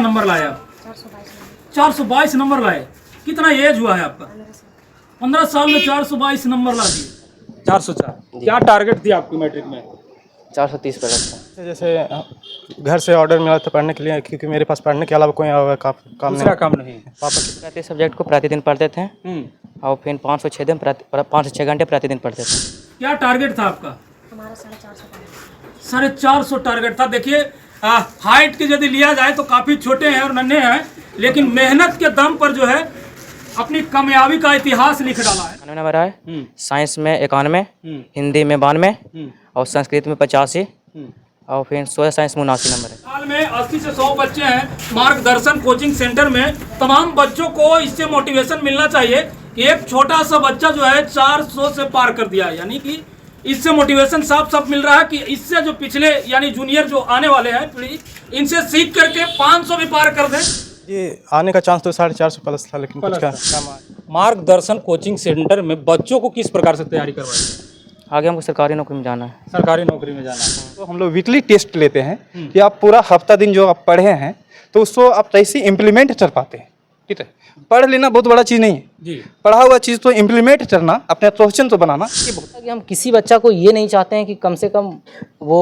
Number लाए आप? 422 number लाए। कितना एज हुआ है आपका? 15 साल में 422 नंबर ला दिए। 404। क्या टारगेट थी आपकी मैट्रिक में? 430 पर रखता। जैसे घर से ऑर्डर मिला था पढ़ने के लिए, क्योंकि मेरे पास पढ़ने के अलावा कोई काम दूसरा काम नहीं। पापा की प्रति सब्जेक्ट को प्रतिदिन पढ़ते थे और फिर 5 से 6 घंटे प्रतिदिन पढ़ते थे। क्या टारगेट था आपका? हमारा 450 450 टारगेट था। देखिए हाइट के यदि लिया जाए तो काफ़ी छोटे हैं और नन्हे हैं, लेकिन मेहनत के दम पर जो है अपनी कामयाबी का इतिहास लिख डाला है। 91 नंबर आए, साइंस में 91, हिंदी में 92 और संस्कृत में 85 और फिर सोशल साइंस में 79 नंबर है। साल में 80 से 100 बच्चे हैं मार्गदर्शन कोचिंग सेंटर में। तमाम बच्चों को इससे मोटिवेशन मिलना चाहिए कि एक छोटा सा बच्चा जो है 400 से पार कर दिया है, यानी कि इससे मोटिवेशन साफ साफ मिल रहा है कि इससे जो पिछले यानी जूनियर जो आने वाले हैं पीढ़ी, इनसे सीख करके 500 भी पार कर दें। ये आने का चांस तो 450 प्लस था, लेकिन कुछ का मार्गदर्शन कोचिंग सेंटर में बच्चों को किस प्रकार से तैयारी करवाई? आगे हमको सरकारी नौकरी में जाना है। सरकारी नौकरी में जाना है। तो हम लोग वीकली टेस्ट लेते हैं कि आप पूरा हफ्ता दिन जो आप पढ़े हैं तो उसको आप कैसे इम्प्लीमेंट कर पाते हैं। ठीक है, पढ़ लेना बहुत बड़ा चीज़ नहीं है जी। पढ़ा हुआ चीज़ तो इम्प्लीमेंट करना, अपने क्वेश्चन तो बनाना। कि हम किसी बच्चा को ये नहीं चाहते हैं कि कम से कम वो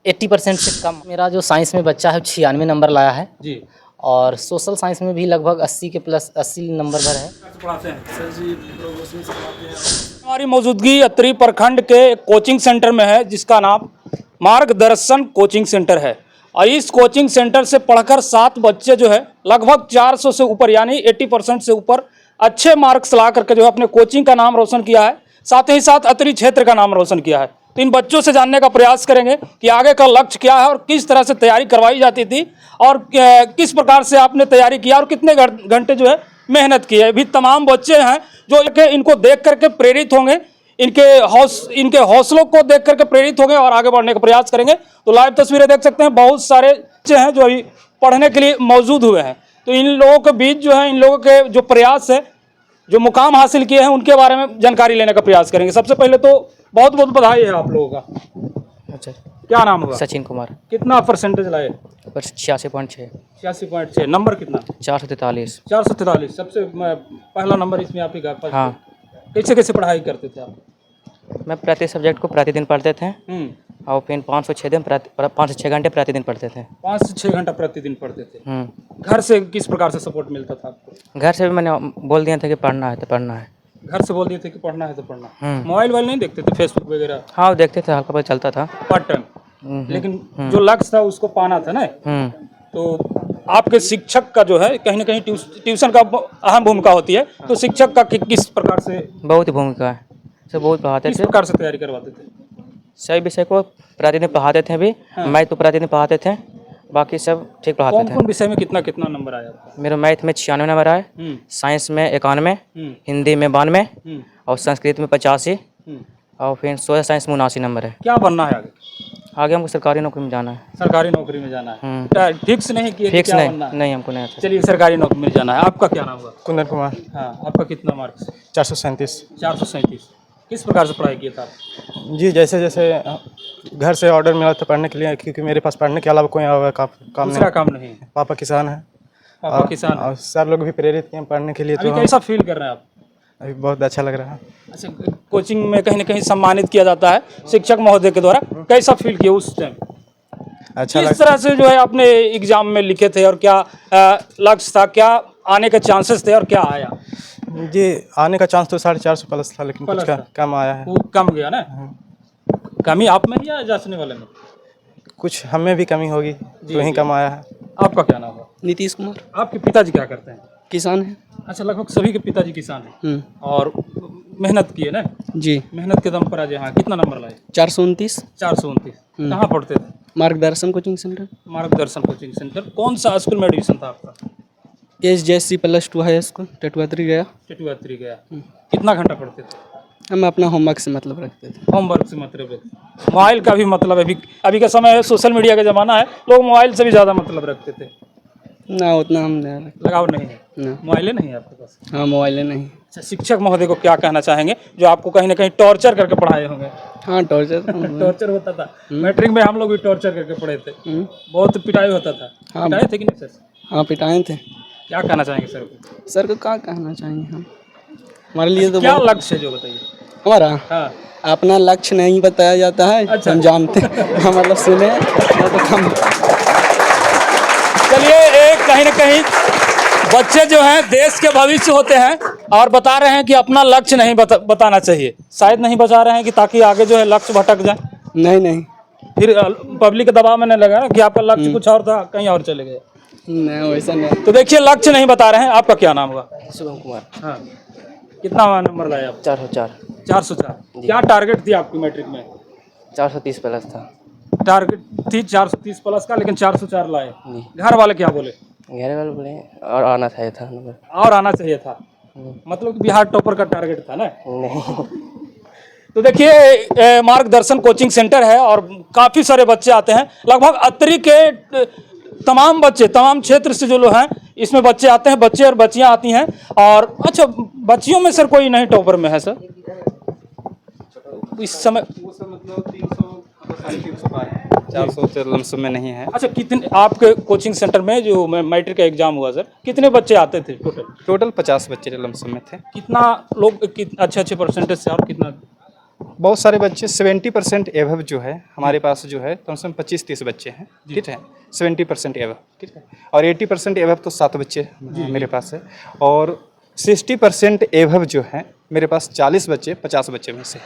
80% से कम। मेरा जो साइंस में बच्चा है 96 नंबर लाया है जी। और सोशल साइंस में भी लगभग 80 के प्लस 80 नंबर भर है। पढ़ाते हैं हमारी मौजूदगी अत्तरी प्रखंड के एक कोचिंग सेंटर में है जिसका नाम मार्गदर्शन कोचिंग सेंटर है। और इस कोचिंग सेंटर से पढ़कर 7 बच्चे जो है लगभग 400 से ऊपर यानी 80% से ऊपर अच्छे मार्क्स ला करके जो है अपने कोचिंग का नाम रोशन किया है, साथ ही साथ अत्तरी क्षेत्र का नाम रोशन किया है। तो इन बच्चों से जानने का प्रयास करेंगे कि आगे का लक्ष्य क्या है और किस तरह से तैयारी करवाई जाती थी और किस प्रकार से आपने तैयारी किया और कितने घंटे जो है मेहनत की है। भी तमाम बच्चे हैं जो इनको देख करके प्रेरित होंगे, इनके हौसलों को देख करके प्रेरित होंगे और आगे बढ़ने का प्रयास करेंगे। तो लाइव तस्वीरें देख सकते हैं, बहुत सारे बच्चे हैं जो अभी पढ़ने के लिए मौजूद हुए हैं। तो इन लोगों के बीच जो है इन लोगों के जो प्रयास है, जो मुकाम हासिल किए हैं, उनके बारे में जानकारी लेने का प्रयास करेंगे। सबसे पहले तो बहुत बहुत बधाई है आप लोगों का। अच्छा, क्या नाम होगा? सचिन कुमार। कितना परसेंटेज लाए? 86.6। 86.6। नंबर कितना? 443। 443। सबसे पहला नंबर इसमें आप ही का? हाँ। कैसे कैसे पढ़ाई करते थे आप? मैं प्रति सब्जेक्ट को प्रतिदिन पढ़ते थे और फिर 5 से 6 घंटे प्रतिदिन पढ़ते थे। 5 से 6 घंटा प्रतिदिन पढ़ते थे। घर से किस प्रकार से सपोर्ट मिलता था आपको? घर से भी मैंने बोल दिया था कि पढ़ना है तो पढ़ना है। घर से बोल दिए थे कि पढ़ना है तो पढ़ना। मोबाइल वाइल नहीं देखते थे, फेसबुक वगैरह? हाँ, देखते थे, हल्का बहुत चलता था पार्ट टाइम। लेकिन जो लक्ष्य था उसको पाना था ना। तो आपके शिक्षक का जो है कहीं ना कहीं ट्यूशन का अहम भूमिका होती है, तो शिक्षक का किस प्रकार से? बहुत ही भूमिका है, सब बहुत पढ़ाते किस थे। प्रकार से तैयारी करवाते थे? सभी विषय को प्रतिदिन पढ़ाते थे। अभी मैथ तो प्रतिदिन पढ़ाते थे, बाकी सब ठीक पढ़ाते थे। कौन विषय में कितना कितना नंबर आया आपका? मेरा मैथ में 96 नंबर आए, साइंस में 91, हिंदी में 92 और संस्कृत में 85 और फिर सोशल साइंस में 79 नंबर है। क्या बनना है आगे? आगे हमको सरकारी नौकरी में जाना है। सरकारी नौकरी में जाना है। फिक्स नहीं किए? फिक्स नहीं, हमको नहीं आता। चलिए, सरकारी नौकरी में जाना है। आपका क्या नाम होगा? कुंदन कुमार। हाँ, आपका कितना मार्क्स? 437। 437। किस प्रकार से पढ़ाई किया था? जी, जैसे जैसे घर से ऑर्डर मिला था पढ़ने के लिए, क्योंकि मेरे पास पढ़ने के अलावा कोई काम दूसरा काम नहीं। पापा किसान है। पापा किसान और सर लोग भी प्रेरित किए पढ़ने के लिए। अभी तो कैसा फील कर रहे हैं आप? अभी बहुत अच्छा लग रहा है। अच्छा, कोचिंग में कहीं ना कहीं सम्मानित किया जाता है शिक्षक महोदय के द्वारा। कैसा फील किया उस टाइम? अच्छा किस तरह से जो है आपने एग्जाम में लिखे थे और क्या लक्ष्य था, क्या आने के चांसेस थे और क्या आया? जी, आने का चांस तो 450 प्लस था, लेकिन कुछ का कम आया है। वो कम गया ना? कमी आप में ही या जांचने वाले में? कुछ हमें भी कमी होगी तो ही कम आया है। आपका क्या नाम है? नीतीश कुमार। आपके पिताजी क्या करते हैं? किसान है। अच्छा, लगभग सभी के पिताजी किसान हैं और मेहनत किए ना? जी। मेहनत के दम पर आज यहाँ कितना नंबर लाए? 429। 429। कहाँ पढ़ते थे? मार्गदर्शन कोचिंग सेंटर। मार्गदर्शन कोचिंग सेंटर। कौन सा स्कूल में एडमिशन था आपका? SJSC +2 हाई स्कूल टेटुआत्री गया। टेटुआत्री गया। कितना घंटा पढ़ते थे? हम अपना होमवर्क से मतलब रखते थे। होमवर्क से मतलब रखते। मोबाइल का भी मतलब अभी का समय है, सोशल मीडिया का ज़माना है, लोग मोबाइल से भी ज़्यादा मतलब रखते थे। ना उतना हम नहीं लगाव नहीं है? ना। मोबाइलें नहीं है आपके पास? हाँ मोबाइलें नहीं। अच्छा, शिक्षक महोदय को क्या कहना चाहेंगे जो आपको कहीं ना कहीं टॉर्चर करके पढ़ाए होंगे? हाँ टॉर्चर तो हुआ। टॉर्चर होता था, मैट्रिक में हम लोग भी टॉर्चर करके पढ़े थे, बहुत पिटाई होता था। हाँ। पिटाए थे कि नहीं सर? हाँ पिटाए थे। क्या कहना चाहेंगे सर को? सर को क्या कहना चाहिए हम, हमारे लिए तो क्या बहुत- लक्ष्य है जो बताइए? हमारा हाँ, अपना लक्ष्य नहीं बताया जाता है। अच्छा। हम जानते हैं हम मतलब सुने ना तो हम चलिए, एक कहीं ना कहीं बच्चे जो हैं देश के भविष्य होते हैं और बता रहे हैं कि अपना लक्ष्य नहीं बताना चाहिए। शायद नहीं बता रहे हैं कि ताकि आगे जो है लक्ष्य भटक जाए, नहीं फिर पब्लिक के दबाव में नहीं लगा ना कि आपका लक्ष्य कुछ और था, कहीं और चले गए। नहीं वैसा नहीं। तो देखिए, लक्ष्य नहीं बता रहे हैं। आपका क्या नाम होगा? शुभम कुमार। हाँ, कितना नंबर लाए आप? 404 404। क्या टारगेट थी आपकी मैट्रिक में? 430 प्लस था। टारगेट थी 430 प्लस का, लेकिन 404 लाए। जी। घर वाले क्या बोले? घर वाले बोले और आना चाहिए था नंबर। और आना चाहिए था, मतलब कि बिहार टॉपर का टारगेट था ना? नहीं। तो देखिए, मार्गदर्शन कोचिंग सेंटर है और काफ़ी सारे बच्चे आते हैं। लगभग अतरी के तमाम बच्चे, तमाम क्षेत्र से जो लोग हैं इसमें बच्चे आते हैं, बच्चे और बच्चियां आती हैं। और अच्छा, बच्चियों में सर कोई नहीं टॉपर में है सर इस समय? 400 लमसम में नहीं है। अच्छा, कितने आपके कोचिंग सेंटर में जो मैट्रिक का एग्जाम हुआ सर, कितने बच्चे आते थे टोटल? टोटल 50 बच्चे लमसम में थे। कितना लोग अच्छे अच्छे परसेंटेज से, और कितना? बहुत सारे बच्चे 70% एवब जो है हमारे पास जो है कम से कम 25-30 बच्चे हैं, ठीक है। 70% एवब, ठीक है। और 80% एवब तो 7 बच्चे मेरे पास है। और 60% एवब जो है मेरे पास 40 बच्चे 50 बच्चे में से।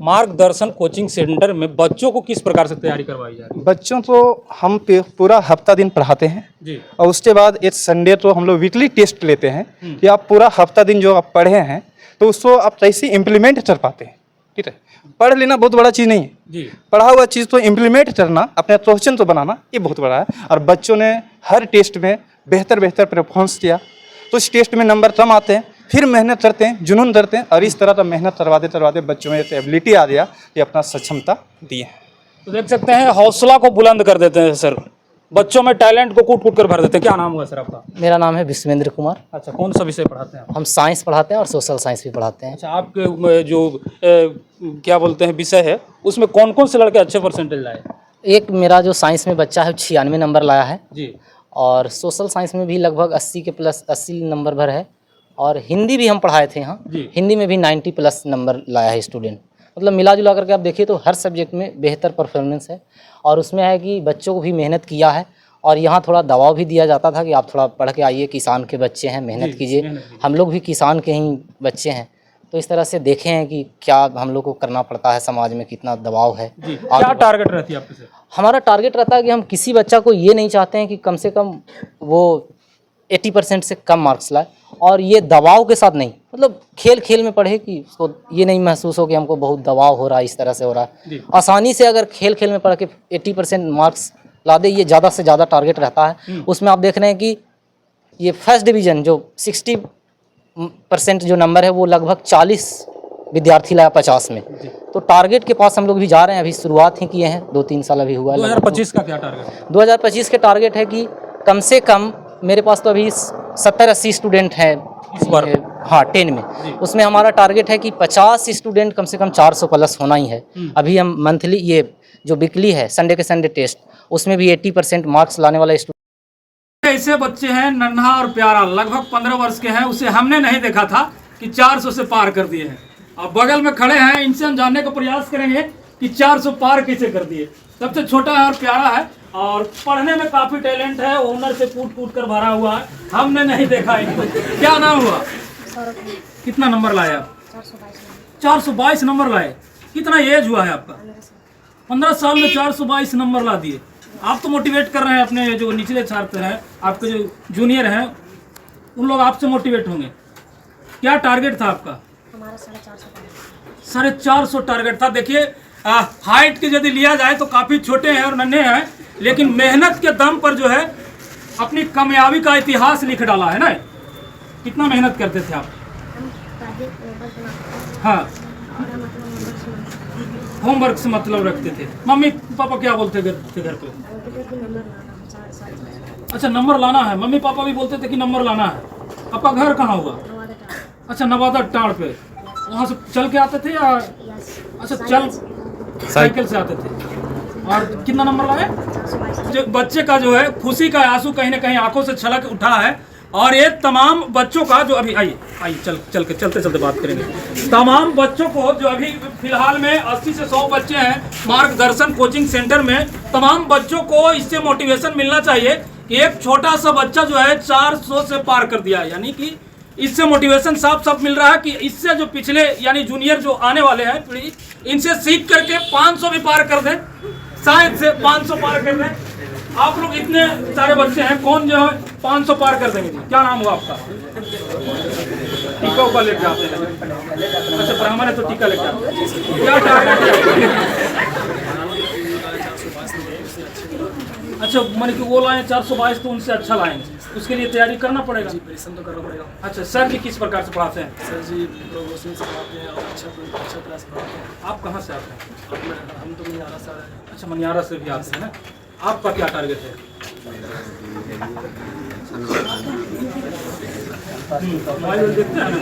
मार्गदर्शन कोचिंग सेंटर में बच्चों को किस प्रकार से तैयारी करवाई जा रही है? बच्चों को हम पूरा हफ्ता दिन पढ़ाते हैं जी। और उसके बाद एक संडे तो हम लोग वीकली टेस्ट लेते हैं कि आप पूरा हफ्ता दिन जो आप पढ़े हैं तो उसको आप कैसे इम्प्लीमेंट कर पाते हैं, ठीक है। पढ़ लेना बहुत बड़ा चीज़ नहीं है जी। पढ़ा हुआ चीज़ तो इम्प्लीमेंट करना, अपने क्वेश्चन तो बनाना, ये बहुत बड़ा है। और बच्चों ने हर टेस्ट में बेहतर परफॉर्मेंस किया तो इस टेस्ट में नंबर कम आते हैं, फिर मेहनत करते हैं, जुनून करते हैं और इस तरह का मेहनत करवाते बच्चों में एबिलिटी आ गया कि अपना सक्षमता दी है। तो देख सकते हैं, हौसला को बुलंद कर देते हैं सर, बच्चों में टैलेंट को कूट कूट कर भर देते हैं। क्या नाम हुआ सर आपका? मेरा नाम है विश्वेंद्र कुमार। अच्छा, कौन सा विषय पढ़ाते हैं आप? हम साइंस पढ़ाते हैं और सोशल साइंस भी पढ़ाते हैं। अच्छा, आपके जो क्या बोलते हैं विषय है, उसमें कौन कौन से लड़के अच्छे परसेंटेज लाए? एक मेरा जो साइंस में बच्चा है 96 नंबर लाया है जी। और सोशल साइंस में भी लगभग 80 के प्लस 80 नंबर भर है। और हिंदी भी हम पढ़ाए थे यहाँ, जी। हिंदी में भी 90 प्लस नंबर लाया है स्टूडेंट। मतलब मिला जुला करके आप देखिए तो हर सब्जेक्ट में बेहतर परफॉर्मेंस है। और उसमें है कि बच्चों को भी मेहनत किया है और यहाँ थोड़ा दबाव भी दिया जाता था कि आप थोड़ा पढ़ के आइए, किसान के बच्चे हैं, मेहनत कीजिए। हम लोग भी किसान के ही बच्चे हैं, तो इस तरह से देखे हैं कि क्या हम लोग को करना पड़ता है, समाज में कितना दबाव है। जी। क्या टारगेट रहती है आपके सर? हमारा टारगेट रहता है कि हम किसी बच्चा को ये नहीं चाहते हैं कि कम से कम वो 80% से कम मार्क्स लाए, और ये दबाव के साथ नहीं, मतलब खेल खेल में पढ़े कि उसको ये नहीं महसूस हो कि हमको बहुत दबाव हो रहा है, इस तरह से हो रहा है। आसानी से अगर खेल खेल में पढ़ के 80% मार्क्स ला दे, ये ज़्यादा से ज़्यादा टारगेट रहता है। उसमें आप देख रहे हैं कि ये फर्स्ट डिवीज़न जो 60% जो नंबर है वो लगभग 40 विद्यार्थी लाया 50 में। तो टारगेट के पास हम लोग भी जा रहे हैं, अभी शुरुआत ही किए हैं, 2-3 साल अभी हुआ है। 2025 का क्या टारगेट है? 2025 के टारगेट है कि कम से कम, मेरे पास तो अभी 70-80 स्टूडेंट हैं इस बार? हाँ 10 में। उसमें हमारा टारगेट है कि 50 स्टूडेंट कम से कम 400 प्लस होना ही है। अभी हम मंथली, ये जो वीकली है संडे के संडे टेस्ट, उसमें भी 80% मार्क्स लाने वाला स्टूडेंट। ऐसे बच्चे हैं, नन्हा और प्यारा, लगभग 15 वर्ष के हैं, उसे हमने नहीं देखा था कि 400 से पार कर दिए हैं। अब बगल में खड़े हैं, इनसे हम जानने का प्रयास करेंगे कि 400 पार कैसे कर दिए। सबसे छोटा है और प्यारा है और पढ़ने में काफी टैलेंट है, ओनर से कूट कूट कर भरा हुआ है, हमने नहीं देखा इनको। क्या नाम हुआ? कितना नंबर लाए आप? 422 नंबर लाए। कितना एज हुआ है आपका? 15 साल में 422 नंबर ला दिए। आप तो मोटिवेट कर रहे हैं अपने जो निचले छात्र हैं, आपके जो जूनियर हैं, उन लोग आपसे मोटिवेट होंगे। क्या टारगेट था आपका? हमारा 450 450 टारगेट था। देखिए, हाइट के यदि लिया जाए तो काफ़ी छोटे हैं और नन्हे हैं, लेकिन मेहनत के दम पर जो है अपनी कामयाबी का इतिहास लिख डाला है ना। कितना मेहनत करते थे आप? हम टारगेट बनाते हैं हाँ, और हम अपना नंबर से होमवर्क से मतलब रखते थे। मम्मी पापा क्या बोलते थे घर पे? बोलते थे कि नंबर लाना 4 साल। अच्छा, नंबर लाना है। मम्मी पापा भी बोलते थे कि नंबर लाना है। आपका घर कहाँ हुआ? नवादा टावर। अच्छा, नवादा टाड़ पे। वहाँ से चल के आते थे या? यस। अच्छा, चल साइकिल से आते थे। और कितना नंबर लाए? 422। जो बच्चे का जो है खुशी का आंसू कहीं ना कहीं आंखों से छलक उठा है। और ये तमाम बच्चों का जो अभी आइए चलते चलते बात करेंगे। तमाम बच्चों को जो अभी फिलहाल में 80 से 100 बच्चे हैं मार्गदर्शन कोचिंग सेंटर में, तमाम बच्चों को इससे मोटिवेशन मिलना चाहिए कि एक छोटा सा बच्चा जो है 400 से पार कर दिया है। यानी कि इससे मोटिवेशन साफ साफ मिल रहा है कि इससे जो पिछले यानी जूनियर जो आने वाले हैं पीढ़ी, इनसे सीख करके 500 भी पार कर दें, शायद से 500 पार कर दें। आप लोग इतने सारे बच्चे हैं, कौन जो है 500 पार कर देंगे? क्या नाम हुआ आपका? टीका उका लेके आते हैं? अच्छा, ब्राह्मण है तो टीका लेके आते हैं। क्या टारगेट है? अच्छा, मैंने कि वो लाए 422 तो उनसे अच्छा लाएंगे, उसके लिए तैयारी करना पड़ेगा। परिश्रम तो करना पड़ेगा। अच्छा, सर जी किस प्रकार से पढ़ाते हैं? सर जी प्रोग्रेसिव से पढ़ाते हैं और अच्छा क्लास पढ़ाते हैं। आप कहाँ से आते हैं? हम तो मनियारा से आ रहे हैं। अच्छा, मनियारा से भी आते हैं ना। आपका क्या टारगेट है? मोबाइल देखते हैं ना?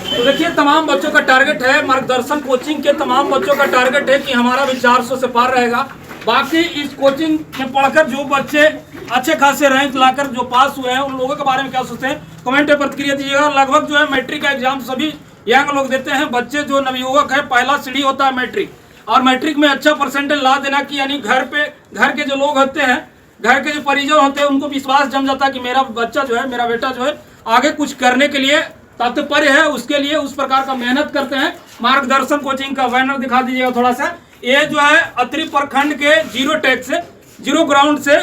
तो देखिए, तमाम बच्चों का टारगेट है, मार्गदर्शन कोचिंग के तमाम बच्चों का टारगेट है कि हमारा भी 400 से पार रहेगा। बाकी इस कोचिंग में पढ़कर जो बच्चे अच्छे खासे रैंक लाकर जो पास हुए हैं उन लोगों के बारे में क्या सोचते हैं, कमेंट में प्रतिक्रिया दीजिएगा। लगभग जो है मैट्रिक का एग्जाम सभी यंग लोग देते हैं। बच्चे जो नवयुवक है, पहला सीढ़ी होता है मैट्रिक, और मैट्रिक में अच्छा परसेंटेज ला देना कि यानी घर के जो लोग होते हैं, घर के जो परिजन होते हैं, उनको विश्वास जम जाता है कि मेरा बच्चा जो है, मेरा बेटा जो है आगे कुछ करने के लिए तात्पर्य है, उसके लिए उस प्रकार का मेहनत करते हैं। मार्गदर्शन कोचिंग का बैनर दिखा दीजिएगा थोड़ा सा। ये जो है अत्रि प्रखंड के जीरो ग्राउंड से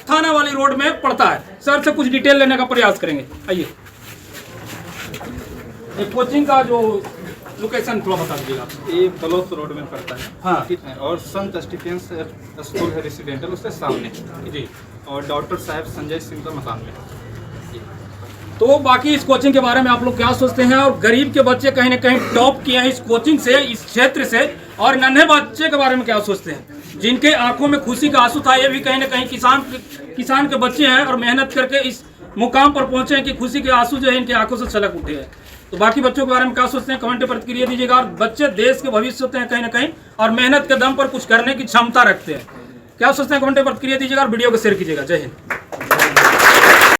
थाना वाली रोड में पड़ता है। सर से कुछ डिटेल लेने का प्रयास करेंगे। आइए, ये कोचिंग का जो लोकेशन थोड़ा बता दीजिएगा। ये बलोस रोड में पड़ता है। हाँ। ठीक है। और संत स्टीफेंस स्कूल है रेसिडेंटल, उसके सामने जी। और डॉक्टर साहब संजय सिंह का मकान में। तो बाकी इस कोचिंग के बारे में आप लोग क्या सोचते हैं? और गरीब के बच्चे कहीं ना कहीं टॉप किए हैं इस कोचिंग से, इस क्षेत्र से। और नन्हे बच्चे के बारे में क्या सोचते हैं, जिनके आंखों में खुशी का आंसू था? ये भी कहीं ना कहीं किसान के बच्चे हैं और मेहनत करके इस मुकाम पर पहुंचे हैं कि खुशी के आंसू जो है इनकी आंखों से छलक उठे हैं। तो बाकी बच्चों के बारे में क्या सोचते हैं, कमेंट में प्रतिक्रिया दीजिएगा। और बच्चे देश के भविष्य होते हैं कहीं ना कहीं, और मेहनत के दम पर कुछ करने की क्षमता रखते हैं। क्या सोचते हैं, कमेंट में प्रतिक्रिया दीजिएगा और वीडियो को शेयर कीजिएगा। जय हिंद।